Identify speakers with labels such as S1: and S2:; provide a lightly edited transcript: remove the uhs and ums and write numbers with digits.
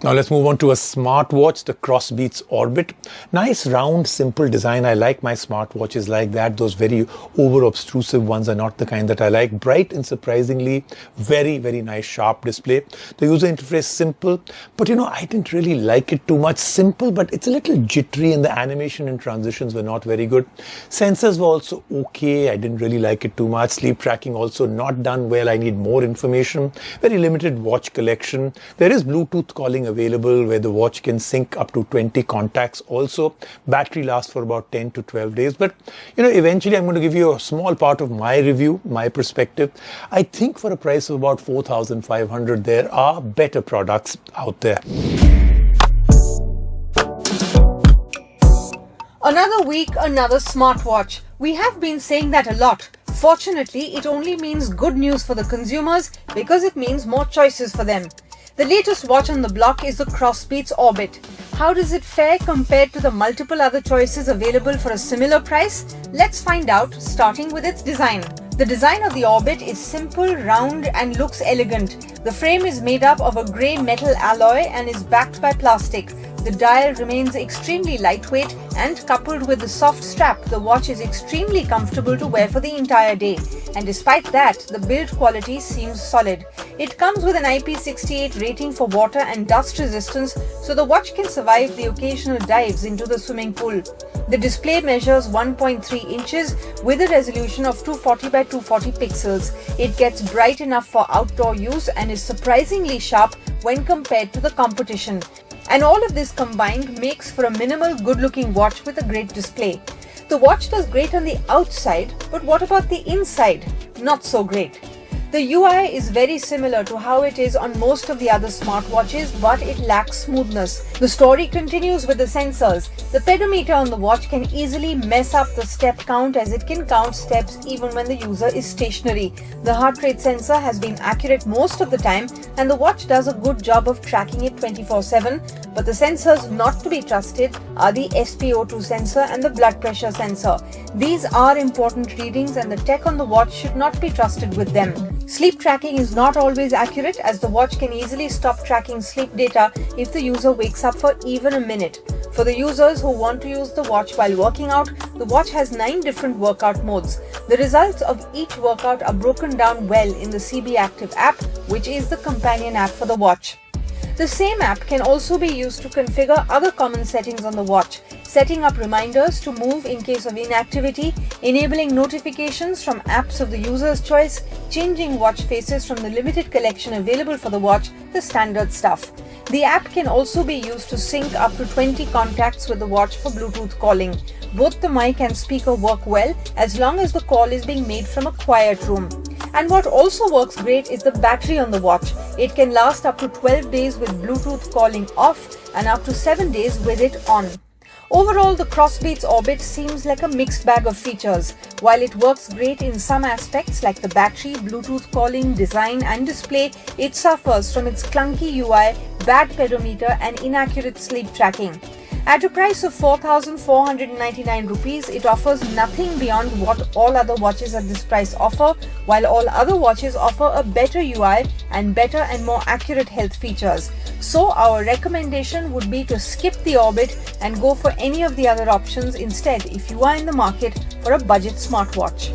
S1: Now let's move on to a smartwatch, the Crossbeats Orbit. Nice, round, simple design. I like my smartwatches like that. Those very over-obtrusive ones are not the kind that I like. Bright and surprisingly very, very nice, sharp display. The user interface simple, but I didn't really like it too much. Simple, but it's a little jittery and the animation and transitions were not very good. Sensors were also okay. I didn't really like it too much. Sleep tracking also not done well. I need more information. Very limited watch collection. There is Bluetooth calling available where the watch can sync up to 20 contacts also. Battery lasts for about 10 to 12 days. But, eventually I'm going to give you a small part of my review, my perspective. I think for a price of about 4,500, there are better products out there.
S2: Another week, another smartwatch. We have been saying that a lot. Fortunately, it only means good news for the consumers because it means more choices for them. The latest watch on the block is the Crossbeats Orbit. How does it fare compared to the multiple other choices available for a similar price? Let's find out, starting with its design. The design of the Orbit is simple, round and looks elegant. The frame is made up of a grey metal alloy and is backed by plastic. The dial remains extremely lightweight and coupled with the soft strap, the watch is extremely comfortable to wear for the entire day. And despite that, the build quality seems solid. It comes with an IP68 rating for water and dust resistance, so the watch can survive the occasional dives into the swimming pool. The display measures 1.3 inches with a resolution of 240 by 240 pixels. It gets bright enough for outdoor use and is surprisingly sharp when compared to the competition. And all of this combined makes for a minimal, good-looking watch with a great display. The watch does great on the outside, but what about the inside? Not so great. The UI is very similar to how it is on most of the other smartwatches, but it lacks smoothness. The story continues with the sensors. The pedometer on the watch can easily mess up the step count as it can count steps even when the user is stationary. The heart rate sensor has been accurate most of the time and the watch does a good job of tracking it 24/7, but the sensors not to be trusted are the SpO2 sensor and the blood pressure sensor. These are important readings and the tech on the watch should not be trusted with them. Sleep tracking is not always accurate as the watch can easily stop tracking sleep data if the user wakes up for even a minute. For the users who want to use the watch while working out, the watch has 9 different workout modes. The results of each workout are broken down well in the CB Active app, which is the companion app for the watch. The same app can also be used to configure other common settings on the watch, setting up reminders to move in case of inactivity, enabling notifications from apps of the user's choice, changing watch faces from the limited collection available for the watch, the standard stuff. The app can also be used to sync up to 20 contacts with the watch for Bluetooth calling. Both the mic and speaker work well as long as the call is being made from a quiet room. And what also works great is the battery on the watch. It can last up to 12 days with Bluetooth calling off and up to 7 days with it on. Overall, the Crossbeats Orbit seems like a mixed bag of features. While it works great in some aspects like the battery, Bluetooth calling, design and display, it suffers from its clunky UI, bad pedometer and inaccurate sleep tracking. At a price of 4,499 rupees, it offers nothing beyond what all other watches at this price offer, while all other watches offer a better UI and better and more accurate health features. So our recommendation would be to skip the Orbit and go for any of the other options instead if you are in the market for a budget smartwatch.